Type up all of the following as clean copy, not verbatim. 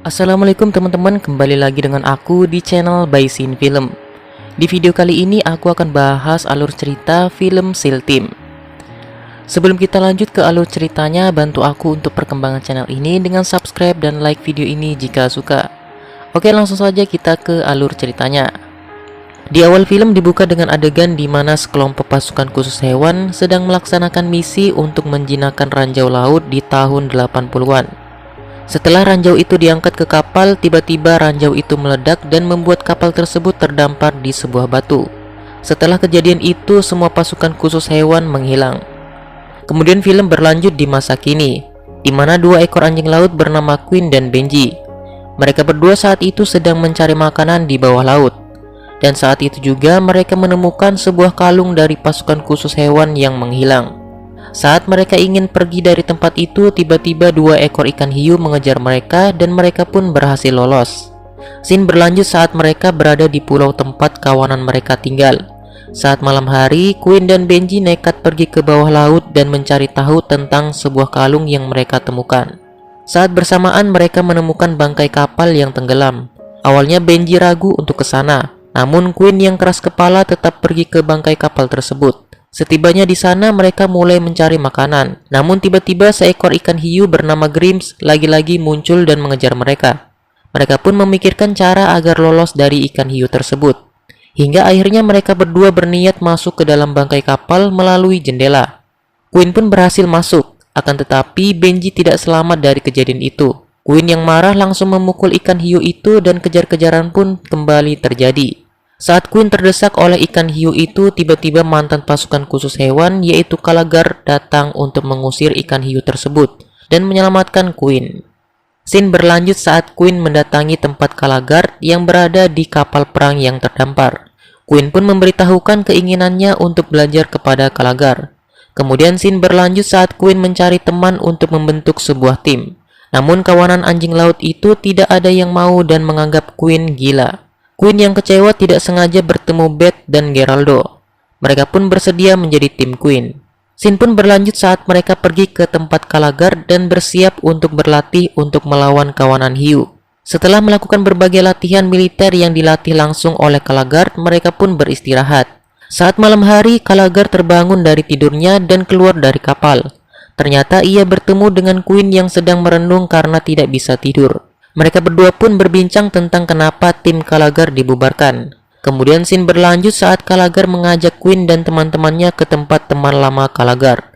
Assalamualaikum teman-teman, kembali lagi dengan aku di channel By Scene Film. Di video kali ini aku akan bahas alur cerita film SEAL Team. Sebelum kita lanjut ke alur ceritanya, bantu aku untuk perkembangan channel ini dengan subscribe dan like video ini jika suka. Oke, langsung saja kita ke alur ceritanya. Di awal film dibuka dengan adegan di mana sekelompok pasukan khusus hewan sedang melaksanakan misi untuk menjinakkan ranjau laut di tahun 80-an. Setelah ranjau itu diangkat ke kapal, tiba-tiba ranjau itu meledak dan membuat kapal tersebut terdampar di sebuah batu. Setelah kejadian itu, semua pasukan khusus hewan menghilang. Kemudian film berlanjut di masa kini, di mana dua ekor anjing laut bernama Queen dan Benji. Mereka berdua saat itu sedang mencari makanan di bawah laut. Dan saat itu juga mereka menemukan sebuah kalung dari pasukan khusus hewan yang menghilang. Saat mereka ingin pergi dari tempat itu, tiba-tiba dua ekor ikan hiu mengejar mereka dan mereka pun berhasil lolos. Scene berlanjut saat mereka berada di pulau tempat kawanan mereka tinggal. Saat malam hari, Queen dan Benji nekat pergi ke bawah laut dan mencari tahu tentang sebuah kalung yang mereka temukan. Saat bersamaan mereka menemukan bangkai kapal yang tenggelam. Awalnya Benji ragu untuk ke sana, namun Queen yang keras kepala tetap pergi ke bangkai kapal tersebut. Setibanya di sana mereka mulai mencari makanan. Namun tiba-tiba seekor ikan hiu bernama Grims lagi-lagi muncul dan mengejar mereka. Mereka pun memikirkan cara agar lolos dari ikan hiu tersebut. Hingga akhirnya mereka berdua berniat masuk ke dalam bangkai kapal melalui jendela. Queen pun berhasil masuk, akan tetapi Benji tidak selamat dari kejadian itu. Queen yang marah langsung memukul ikan hiu itu dan kejar-kejaran pun kembali terjadi. Saat Queen terdesak oleh ikan hiu itu, tiba-tiba mantan pasukan khusus hewan yaitu Kalagar datang untuk mengusir ikan hiu tersebut dan menyelamatkan Queen. Scene berlanjut saat Queen mendatangi tempat Kalagar yang berada di kapal perang yang terdampar. Queen pun memberitahukan keinginannya untuk belajar kepada Kalagar. Kemudian scene berlanjut saat Queen mencari teman untuk membentuk sebuah tim. Namun kawanan anjing laut itu tidak ada yang mau dan menganggap Queen gila. Queen yang kecewa tidak sengaja bertemu Beth dan Geraldo. Mereka pun bersedia menjadi tim Queen. Scene pun berlanjut saat mereka pergi ke tempat Kalagar dan bersiap untuk berlatih untuk melawan kawanan hiu. Setelah melakukan berbagai latihan militer yang dilatih langsung oleh Kalagar, mereka pun beristirahat. Saat malam hari, Kalagar terbangun dari tidurnya dan keluar dari kapal. Ternyata ia bertemu dengan Queen yang sedang merenung karena tidak bisa tidur. Mereka berdua pun berbincang tentang kenapa tim Kalagar dibubarkan. Kemudian scene berlanjut saat Kalagar mengajak Queen dan teman-temannya ke tempat teman lama Kalagar.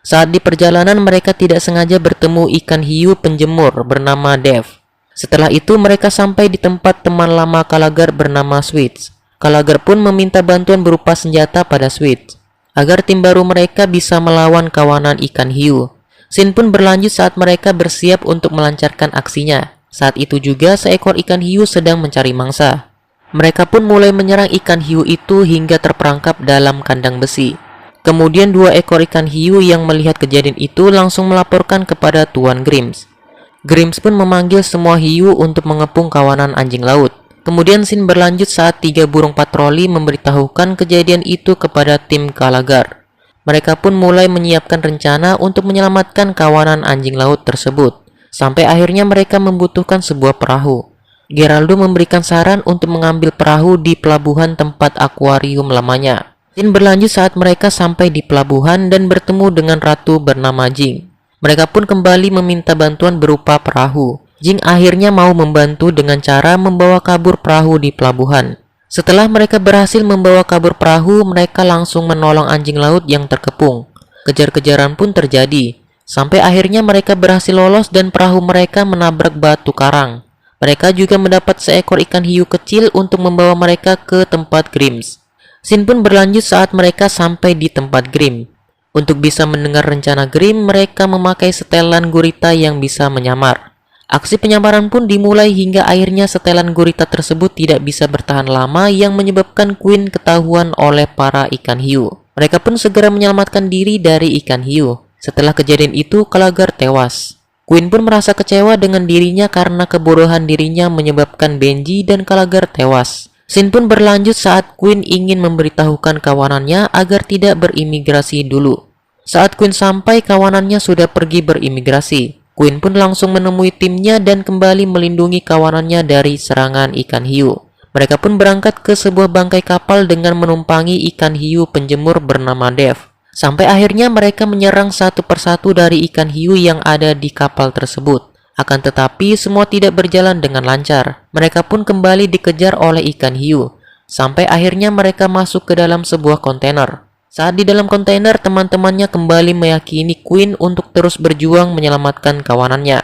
Saat di perjalanan mereka tidak sengaja bertemu ikan hiu penjemur bernama Dev. Setelah itu mereka sampai di tempat teman lama Kalagar bernama Switch. Kalagar pun meminta bantuan berupa senjata pada Switch agar tim baru mereka bisa melawan kawanan ikan hiu. Scene pun berlanjut saat mereka bersiap untuk melancarkan aksinya. Saat itu juga seekor ikan hiu sedang mencari mangsa. Mereka pun mulai menyerang ikan hiu itu hingga terperangkap dalam kandang besi. Kemudian dua ekor ikan hiu yang melihat kejadian itu langsung melaporkan kepada Tuan Grims. Grims pun memanggil semua hiu untuk mengepung kawanan anjing laut. Kemudian scene berlanjut saat 3 burung patroli memberitahukan kejadian itu kepada tim Kalagar. Mereka pun mulai menyiapkan rencana untuk menyelamatkan kawanan anjing laut tersebut. Sampai akhirnya mereka membutuhkan sebuah perahu. Geraldo memberikan saran untuk mengambil perahu di pelabuhan tempat akuarium lamanya. Scene berlanjut saat mereka sampai di pelabuhan dan bertemu dengan ratu bernama Jing. Mereka pun kembali meminta bantuan berupa perahu. Jing akhirnya mau membantu dengan cara membawa kabur perahu di pelabuhan. Setelah mereka berhasil membawa kabur perahu, mereka langsung menolong anjing laut yang terkepung. Kejar-kejaran pun terjadi. Sampai akhirnya mereka berhasil lolos dan perahu mereka menabrak batu karang. Mereka juga mendapat seekor ikan hiu kecil untuk membawa mereka ke tempat Grims. Scene pun berlanjut saat mereka sampai di tempat Grim. Untuk bisa mendengar rencana Grim, mereka memakai setelan gurita yang bisa menyamar. Aksi penyamaran pun dimulai hingga akhirnya setelan gurita tersebut tidak bisa bertahan lama yang menyebabkan Queen ketahuan oleh para ikan hiu. Mereka pun segera menyelamatkan diri dari ikan hiu. Setelah kejadian itu, Kalagar tewas. Queen pun merasa kecewa dengan dirinya karena kebodohan dirinya menyebabkan Benji dan Kalagar tewas. Scene pun berlanjut saat Queen ingin memberitahukan kawanannya agar tidak berimigrasi dulu. Saat Queen sampai, kawanannya sudah pergi berimigrasi. Queen pun langsung menemui timnya dan kembali melindungi kawanannya dari serangan ikan hiu. Mereka pun berangkat ke sebuah bangkai kapal dengan menumpangi ikan hiu penjemur bernama Dev. Sampai akhirnya mereka menyerang satu persatu dari ikan hiu yang ada di kapal tersebut. Akan tetapi semua tidak berjalan dengan lancar. Mereka pun kembali dikejar oleh ikan hiu. Sampai akhirnya mereka masuk ke dalam sebuah kontainer. Saat di dalam kontainer, teman-temannya kembali meyakini Queen untuk terus berjuang menyelamatkan kawanannya.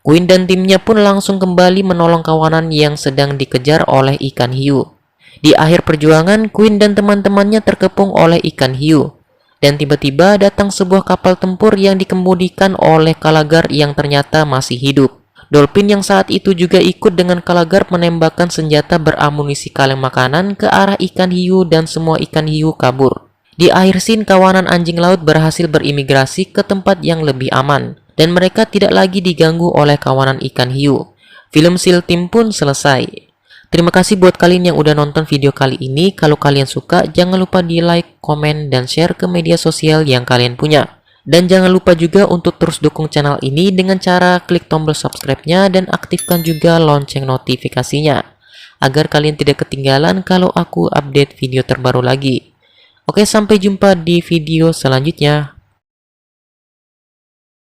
Queen dan timnya pun langsung kembali menolong kawanan yang sedang dikejar oleh ikan hiu. Di akhir perjuangan, Queen dan teman-temannya terkepung oleh ikan hiu. Dan tiba-tiba datang sebuah kapal tempur yang dikemudikan oleh Kalagar yang ternyata masih hidup. Dolphin yang saat itu juga ikut dengan Kalagar menembakkan senjata beramunisi kaleng makanan ke arah ikan hiu dan semua ikan hiu kabur. Di akhir scene, kawanan anjing laut berhasil berimigrasi ke tempat yang lebih aman, dan mereka tidak lagi diganggu oleh kawanan ikan hiu. Film SEAL Team pun selesai. Terima kasih buat kalian yang udah nonton video kali ini. Kalau kalian suka, jangan lupa di like, komen, dan share ke media sosial yang kalian punya. Dan jangan lupa juga untuk terus dukung channel ini dengan cara klik tombol subscribe-nya dan aktifkan juga lonceng notifikasinya, agar kalian tidak ketinggalan kalau aku update video terbaru lagi. Oke, sampai jumpa di video selanjutnya.